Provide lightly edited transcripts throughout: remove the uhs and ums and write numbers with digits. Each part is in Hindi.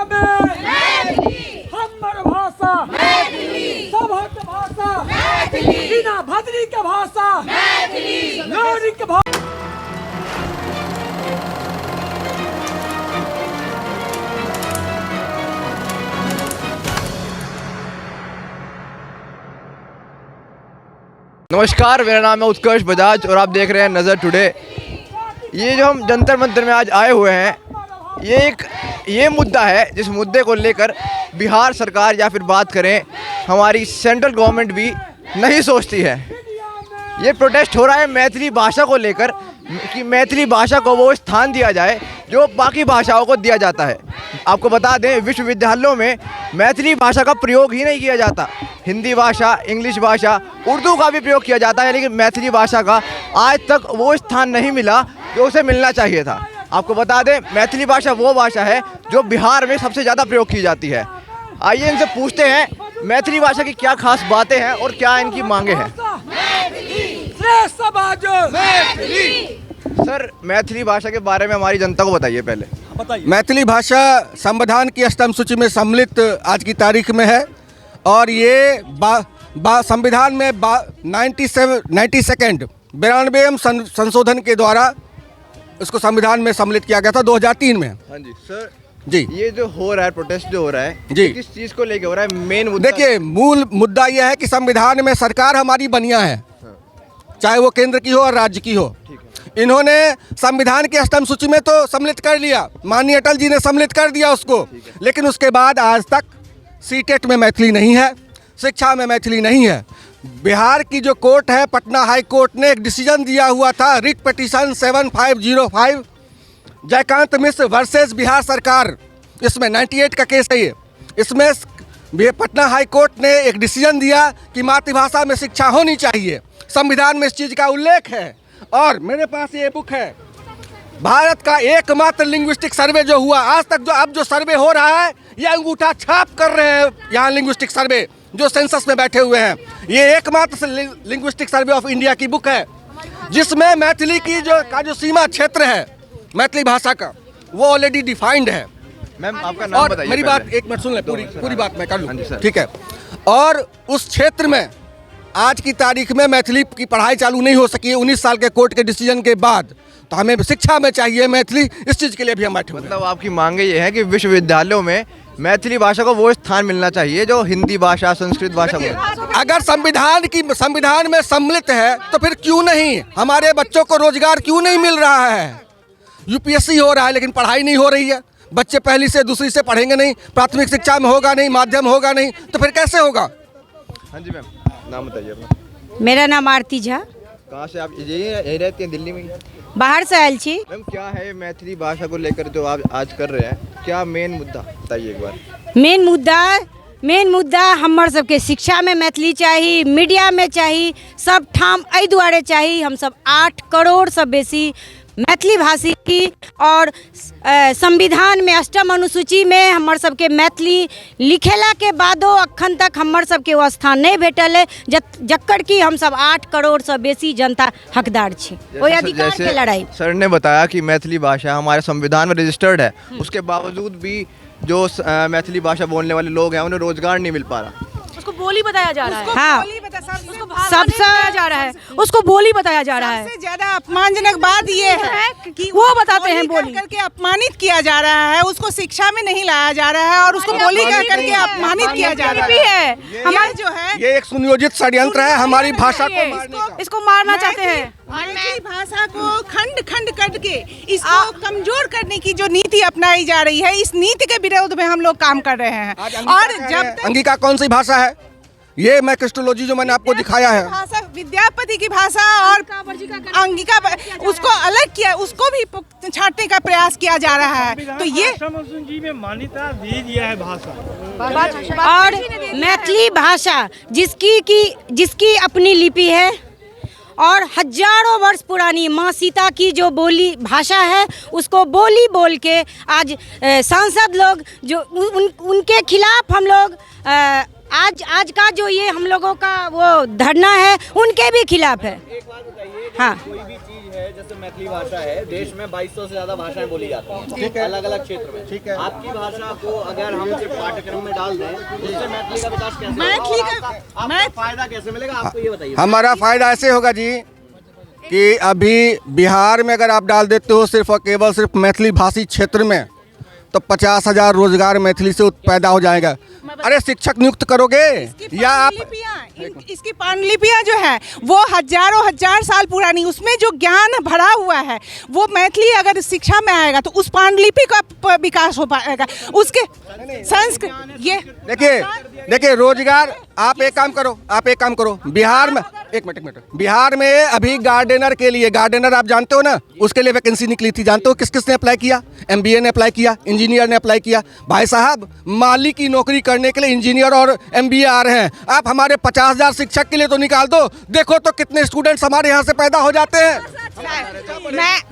में हमर भाषा सबहक भाषा बिना भद्री के भाषा नारी के भाषा। नमस्कार, मेरा नाम है उत्कर्ष बजाज और आप देख रहे हैं नज़र टुडे। ये जो हम जंतर मंतर में आज आए हुए हैं, ये मुद्दा है जिस मुद्दे को लेकर बिहार सरकार या फिर बात करें हमारी सेंट्रल गवर्नमेंट भी नहीं सोचती है। ये प्रोटेस्ट हो रहा है मैथिली भाषा को लेकर कि मैथिली भाषा को वो स्थान दिया जाए जो बाकी भाषाओं को दिया जाता है। आपको बता दें, विश्वविद्यालयों में मैथिली भाषा का प्रयोग ही नहीं किया जाता। हिंदी भाषा, इंग्लिश भाषा, उर्दू का भी प्रयोग किया जाता है, लेकिन मैथिली भाषा का आज तक वो स्थान नहीं मिला जो उसे मिलना चाहिए था। आपको बता दें, मैथिली भाषा वो भाषा है जो बिहार में सबसे ज़्यादा प्रयोग की जाती है। आइए इनसे पूछते हैं मैथिली भाषा की क्या खास बातें हैं और क्या इनकी मांगे हैं। सर, मैथिली भाषा के बारे में हमारी जनता को बताइए पहले। मैथिली भाषा संविधान की अष्टम सूची में सम्मिलित आज की तारीख में है और ये संविधान में 92वें संशोधन के द्वारा इसको संविधान में सम्मिलित किया गया था 2003 में। हाँ जी सर जी। ये जो हो रहा है प्रोटेस्ट जो हो रहा है जी, किस चीज़ को लेकर हो रहा है? मेन मुद्दा देखिए, मूल मुद्दा यह है कि संविधान में सरकार हमारी बनिया है, चाहे वो केंद्र की हो और राज्य की हो। इन्होंने संविधान की अष्टम सूची में तो सम्मिलित कर लिया, माननीय अटल जी ने सम्मिलित कर दिया उसको, लेकिन उसके बाद आज तक सीटेट में मैथिली नहीं है, शिक्षा में मैथिली नहीं है। बिहार की जो कोर्ट है, पटना हाई कोर्ट ने एक डिसीजन दिया हुआ था, रिट पिटीशन 7505 जयकांत मिश्र वर्सेस बिहार सरकार, इसमें 98 का केस है ये। इसमें पटना हाई कोर्ट ने एक डिसीजन दिया कि मातृभाषा में शिक्षा होनी चाहिए। संविधान में इस चीज़ का उल्लेख है और मेरे पास ये बुक है, भारत का एकमात्र लिंग्विस्टिक सर्वे जो हुआ आज तक, जो अब जो सर्वे हो रहा है ये अंगूठा छाप कर रहे हैं यहाँ लिंग्विस्टिक सर्वे जो सेंसस में बैठे हुए हैं। ये एकमात्र लिंग्विस्टिक सर्वे ऑफ इंडिया की बुक है जिसमें मैथिली की जो सीमा क्षेत्र है मैथिली भाषा का, वो ऑलरेडी डिफाइंड है। मैम, आपका नाम बताइए। मेरी बात एक मिनट सुन ले, पूरी बात मैं कर लूँ, ठीक है। और उस क्षेत्र में आज की तारीख में मैथिली की पढ़ाई चालू नहीं हो सकी है 19 साल के कोर्ट के डिसीजन के बाद। तो हमें शिक्षा में चाहिए मैथिली, इस चीज़ के लिए भी हम बैठे हुए हैं। मतलब आपकी मांगे ये है कि विश्वविद्यालयों में मैथिली भाषा को वो स्थान मिलना चाहिए जो हिंदी भाषा, संस्कृत भाषा को। अगर संविधान में सम्मिलित है तो फिर क्यों नहीं हमारे बच्चों को रोजगार क्यों नहीं मिल रहा है? यूपीएससी हो रहा है लेकिन पढ़ाई नहीं हो रही है, बच्चे पहली से दूसरी से पढ़ेंगे नहीं, प्राथमिक शिक्षा में होगा नहीं, माध्यम होगा नहीं, तो फिर कैसे होगा? हाँ जी मैम, नाम बताइए अपना। मेरा नाम आरती झा। कहाँ से आप? यही रहती हैं दिल्ली में? बाहर से आयल छी। मैम, क्या है मैथिली भाषा को लेकर जो आप आज कर रहे हैं, क्या मेन मुद्दा बताइए एक बार। मेन मुद्दा हमर सबके शिक्षा में मैथिली चाहिए, मीडिया में चाहिए, सब ठाम एहि दुआरे चाहिए। हम सब 8 करोड़ से बेसी मैथिली भाषी की और संविधान में अष्टम अनुसूची में हमर सबके मैथिली लिखेला के बादो अखन तक हमर सबके वो स्थान नहीं भेटल है जक्कर की हम सब 8 करोड़ से बेसी जनता हकदार छे वो अधिकार के लड़ाई। सर ने बताया कि मैथिली भाषा हमारे संविधान में रजिस्टर्ड है, उसके बावजूद भी जो मैथिली भाषा बोलने वाले लोग हैं उन्हें रोजगार नहीं मिल पा रहा। उसको बोली बताया जा रहा है। हाँ, सबसे जा रहा है, उसको बोली बताया जा रहा है। सबसे ज्यादा अपमानजनक बात ये है कि वो बताते हैं बोली करके अपमानित किया जा रहा है, उसको शिक्षा में नहीं लाया जा रहा है और उसको बोली करके अपमानित किया जा रहा है। हमारे जो है ये एक सुनियोजित षड्यंत्र है हमारी भाषा को इसको मारना चाहते हैं। मैथिली भाषा को खंड खंड करके इसको कमजोर करने की जो नीति अपनाई जा रही है, इस नीति के विरोध में हम लोग काम कर रहे हैं। और जब तक अंगिका कौन सी भाषा है? ये मैं क्रिस्टोलॉजी जो मैंने आपको दिखाया है, भाषा विद्यापति की भाषा और अंगिका उसको अलग किया, उसको भी छांटने का प्रयास किया जा रहा है। तो ये जी में मान्यता दी दिया है भाषा और मैथिली भाषा जिसकी अपनी लिपि है और हजारों वर्ष पुरानी माँ सीता की जो बोली भाषा है उसको बोली बोल के आज सांसद लोग जो उनके खिलाफ हम लोग आज का जो ये हम लोगों का वो धरना है उनके भी खिलाफ है। हाँ, कोई भी चीज है है जैसे मैथिली भाषा है, देश में 2200 से ज्यादा भाषाएं बोली जाती हैं अलग अलग क्षेत्र में। ठीक है, आपकी भाषा को अगर हम सिर्फ पाठ्यक्रम में डाल दें तो इससे मैथिली का विकास कैसे होगा? आपको फायदा कैसे मिलेगा, आपको ये बताइए। हमारा फायदा ऐसे होगा जी कि अभी बिहार में अगर आप डाल देते हो सिर्फ और केवल सिर्फ मैथिली भाषी क्षेत्र में, तो 50,000 रोजगार मैथिली से पैदा हो जाएगा। अरे शिक्षक नियुक्त करोगे या आप इसकी पांडुलिपियां जो है वो हजार साल पुरानी, उसमें जो ज्ञान भरा हुआ है वो मैथिली अगर शिक्षा में आएगा तो उस पांडुलिपि का विकास हो पाएगा। उसके संस्कृत ये देखिए रोजगार, आप एक काम करो बिहार में एक मिनट बिहार में अभी गार्डनर के लिए, गार्डनर आप जानते हो ना, उसके लिए वैकेंसी निकली थी। जानते हो किस किस ने अप्लाई किया? MBA ने अप्लाई किया, इंजीनियर ने अप्लाई किया। भाई साहब माली की नौकरी करने के लिए इंजीनियर और MBA आ रहे हैं। आप हमारे 50,000 शिक्षक के लिए तो निकाल दो, देखो तो कितने स्टूडेंट्स हमारे यहाँ से पैदा हो जाते हैं।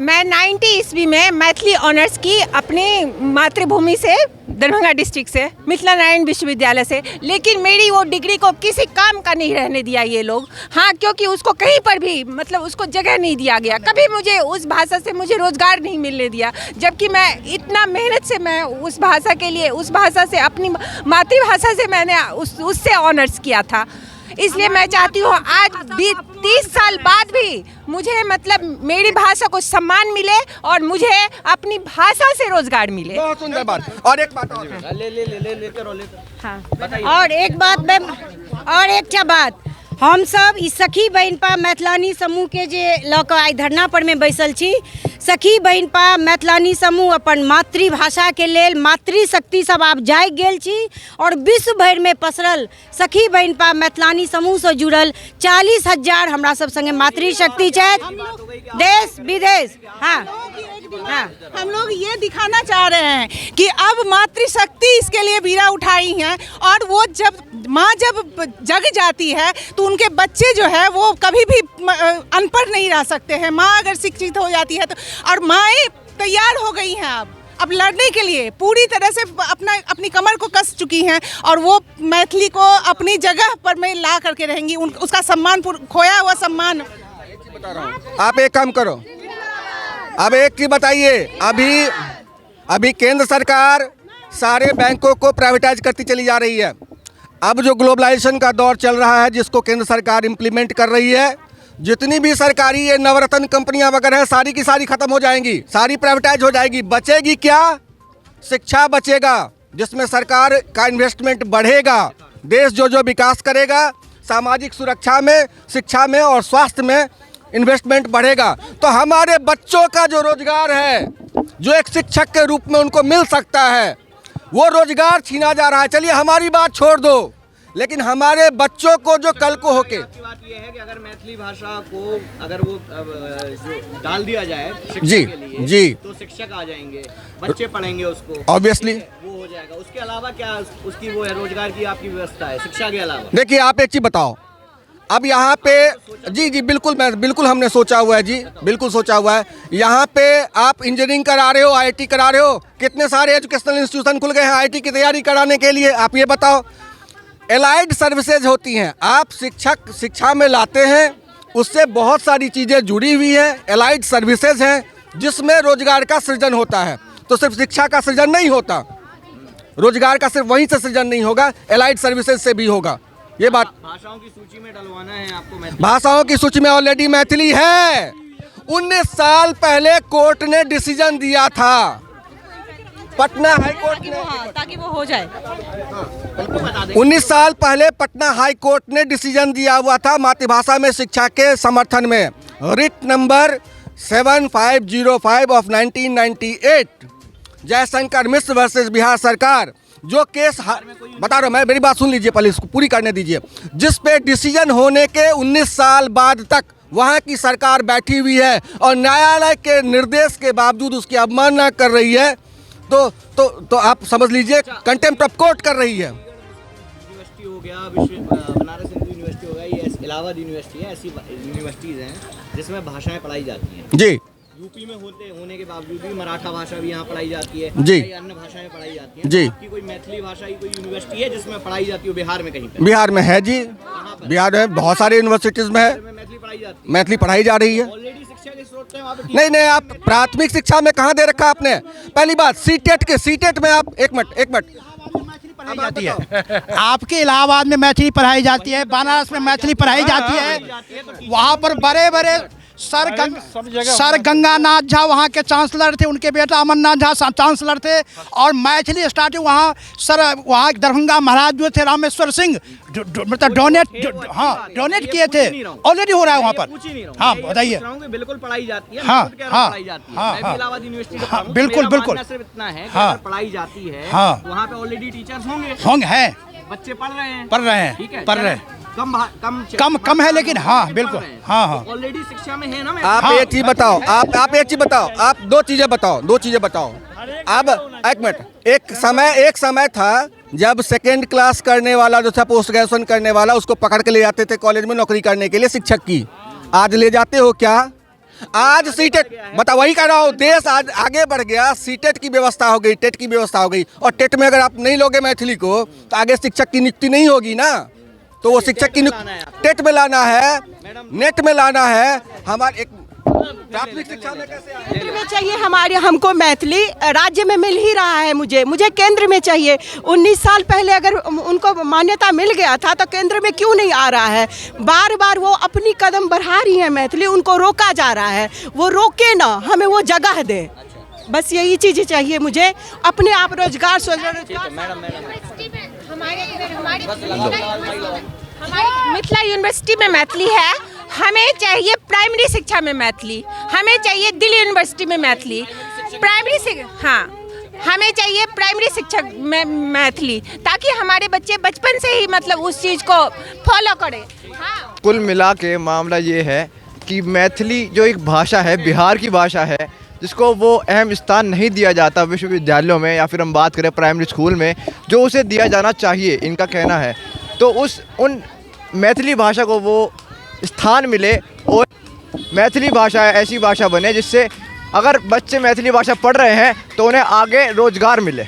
मैं 90 ईस्वी में मैथिली ऑनर्स की अपनी मातृभूमि से, दरभंगा डिस्ट्रिक्ट से, मिथिला नारायण विश्वविद्यालय से, लेकिन मेरी वो डिग्री को किसी काम का नहीं रहने दिया ये लोग। हाँ, क्योंकि उसको कहीं पर भी मतलब उसको जगह नहीं दिया गया। कभी मुझे उस भाषा से मुझे रोजगार नहीं मिलने दिया, जबकि मैं इतना मेहनत से मैं उस भाषा के लिए, उस भाषा से, अपनी मातृभाषा से मैंने उससे ऑनर्स किया था। इसलिए मैं चाहती हूँ आज भी 30 साल बाद भी मुझे मतलब मेरी भाषा को सम्मान मिले और मुझे अपनी भाषा से रोजगार मिले। बहुत सुंदर बात। और एक बात और एक बात हम सब इस सखी बहन पा मैथिलानी समूह के जे लऽ कऽ आइ धरना पर में बैसल छी। सखी बहन पा मैथिलानी समूह अपन मातृभाषा के लेल मातृशक्ति सब आप जाग गेल छी और विश्व भर में पसरल सखी बहन पा मैथिलानी समूह से जुड़ल 40,000 हमरा सब संगे मातृशक्ति छथि देश विदेश। हम लोग ये दिखाना चाह रहे हैं कि अब मातृशक्ति इसके लिए बीड़ा उठाई है और वो जब माँ जब जग जाती है तो उनके बच्चे जो है वो कभी भी अनपढ़ नहीं रह सकते हैं। माँ अगर शिक्षित हो जाती है तो, और माएँ तैयार हो गई हैं अब लड़ने के लिए, पूरी तरह से अपनी कमर को कस चुकी हैं और वो मैथिली को अपनी जगह पर में ला करके रहेंगी। उसका सम्मान, खोया हुआ सम्मान। आप एक काम करो, अब एक चीज बताइए, अभी केंद्र सरकार सारे बैंकों को प्राइवेटाइज करती चली जा रही है। अब जो ग्लोबलाइजेशन का दौर चल रहा है जिसको केंद्र सरकार इम्प्लीमेंट कर रही है, जितनी भी सरकारी ये नवरत्न कंपनियां वगैरह है सारी की सारी खत्म हो जाएंगी, सारी प्राइवेटाइज हो जाएगी। बचेगी क्या? शिक्षा बचेगा, जिसमें सरकार का इन्वेस्टमेंट बढ़ेगा। देश जो विकास करेगा, सामाजिक सुरक्षा में, शिक्षा में और स्वास्थ्य में इन्वेस्टमेंट बढ़ेगा। तो हमारे बच्चों का जो रोजगार है, जो एक शिक्षक के रूप में उनको मिल सकता है, वो रोजगार छीना जा रहा है। चलिए हमारी बात छोड़ दो, लेकिन हमारे बच्चों को जो कल को होके, बात ये है कि अगर मैथिली भाषा को अगर वो जो डाल दिया जाए जी के लिए, जी, तो शिक्षक आ जाएंगे, बच्चे पढ़ेंगे उसको, ऑब्वियसली वो हो जाएगा। उसके अलावा क्या उसकी वो है, रोजगार की आपकी व्यवस्था है शिक्षा के अलावा? देखिए आप एक चीज बताओ, अब यहाँ पे जी बिल्कुल हमने सोचा हुआ है जी, बिल्कुल सोचा हुआ है। यहाँ पे आप इंजीनियरिंग करा रहे हो, IIT करा रहे हो, कितने सारे एजुकेशनल इंस्टीट्यूशन खुल गए हैं IIT की तैयारी कराने के लिए। आप ये बताओ, एलाइड सर्विसेज होती हैं, आप शिक्षा में लाते हैं, उससे बहुत सारी चीज़ें जुड़ी हुई हैं। एलाइड सर्विसेज हैं जिसमें रोजगार का सृजन होता है। तो सिर्फ शिक्षा का सृजन नहीं होता, रोजगार का सिर्फ वहीं से सृजन नहीं होगा, एलाइड सर्विसेज से भी होगा। ये बात भाषाओं की सूची में डलवाना है आपको। भाषाओं की सूची में ऑलरेडी मैथिली है। 19 साल पहले कोर्ट ने डिसीजन दिया था, पटना हाई कोर्ट ने, ताकि वो हो जाए। 19 साल पहले पटना हाई कोर्ट ने डिसीजन दिया हुआ था मातृभाषा में शिक्षा के समर्थन में। Writ number 7505 of 1998, Jaishankar Mishra versus Bihar सरकार, जो केस बता रहा हूँ मैं, मेरी बात सुन लीजिए पहले, इसको पूरी करने दीजिए। जिस पे डिसीजन होने के 19 साल बाद तक वहाँ की सरकार बैठी हुई है और न्यायालय के निर्देश के बावजूद उसकी अवमानना कर रही है, तो आप समझ लीजिए कंटेम्प्ट ऑफ कोर्ट कर रही है। यूनिवर्सिटी हो गया, बनारस हिंदू यूनिवर्सिटी हो गया, ये इलाहाबाद यूनिवर्सिटी है, ऐसी यूनिवर्सिटीज़ हैं जिसमें भाषाएं पढ़ाई जाती हैं जी। यूपी में होने के बावजूद भी मराठा भाषा भी यहाँ पढ़ाई जाती है जी, अन्य भाषाएं पढ़ाई जाती हैं जी। तो आपकी कोई मैथिली भाषा की कोई यूनिवर्सिटी है जिसमें पढ़ाई जाती हो बिहार में कहीं पे? बिहार में है जी, बिहार में बहुत सारे यूनिवर्सिटीज़ में है, मैथिली पढ़ाई जाती है, मैथिली पढ़ाई जा रही है। ऑलरेडी शिक्षा के स्रोत पे वहाँ पे नहीं नहीं, आप प्राथमिक शिक्षा में कहाँ दे रखा आपने? पहली बात सीटेट में आप एक मिनट पढ़ाई जाती है। आपके इलाहाबाद में मैथिली पढ़ाई जाती है, बनारस में मैथिली पढ़ाई जाती है। वहाँ पर बड़े बड़े सर गंगानाथ झा वहाँ के चांसलर थे, उनके बेटा अमरनाथ झा चांसलर थे। और मैथिली स्टार्टिंग वहाँ दरभंगा महाराज जो थे रामेश्वर सिंह मतलब डोनेट किए थे। ऑलरेडी हो रहा है वहाँ पर। हाँ बताइए। बिल्कुल पढ़ाई जाती है। हाँ पढ़ाई जाती है। मैं भी इलाहाबाद यूनिवर्सिटी का पढ़ा हूं। बिल्कुल बिल्कुल। सिर्फ इतना है कि हाँ। अगर पढ़ाई जाती है वहाँ पे ऑलरेडी टीचर्स होंगे हैं, बच्चे पढ़ रहे हैं ठीक है, पढ़ रहे हैं। कम है लेकिन हाँ बिल्कुल हाँ ऑलरेडी शिक्षा में है ना। आप एक चीज बताओ, आप एक चीज बताओ, आप दो चीजें बताओ। अब एक मिनट, एक समय था जब सेकेंड क्लास करने वाला जो था, पोस्ट ग्रेजुएशन करने वाला, उसको पकड़ के ले जाते थे कॉलेज में नौकरी करने के लिए शिक्षक की। आज ले जाते हो क्या? आज सीटेट बता, वही कह रहा हूँ, देश आज आगे बढ़ गया, सीटेट की व्यवस्था हो गई, टेट की व्यवस्था हो गई। और टेट में अगर आप नहीं लोगे मैथिली को तो आगे शिक्षक की नियुक्ति नहीं होगी ना। तो वो शिक्षक की टेट में लाना है, नेट में लाना है। हमारे एक प्राथमिक शिक्षा में कैसे केंद्र में चाहिए हमको मैथिली, राज्य में मिल ही रहा है। मुझे केंद्र में चाहिए। 19 साल पहले अगर उनको मान्यता मिल गया था तो केंद्र में क्यों नहीं आ रहा है? बार बार वो अपनी कदम बढ़ा रही है मैथिली, उनको रोका जा रहा है। वो रोके ना, हमें वो जगह दे। बस यही चीज़ें चाहिए मुझे। अपने आप रोजगार हमारी मिथिला यूनिवर्सिटी में मैथिली है। हमें चाहिए प्राइमरी शिक्षा में मैथिली, हमें चाहिए दिल्ली यूनिवर्सिटी में मैथिली हमें चाहिए प्राइमरी शिक्षा में मैथिली, ताकि हमारे बच्चे बचपन से ही मतलब उस चीज़ को फॉलो करें। हाँ। कुल मिला के मामला ये है कि मैथिली जो एक भाषा है, बिहार की भाषा है, जिसको वो अहम स्थान नहीं दिया जाता विश्वविद्यालयों में या फिर हम बात करें प्राइमरी स्कूल में, जो उसे दिया जाना चाहिए, इनका कहना है। तो उन मैथिली भाषा को वो स्थान मिले और मैथिली भाषा ऐसी भाषा बने जिससे अगर बच्चे मैथिली भाषा पढ़ रहे हैं तो उन्हें आगे रोजगार मिले।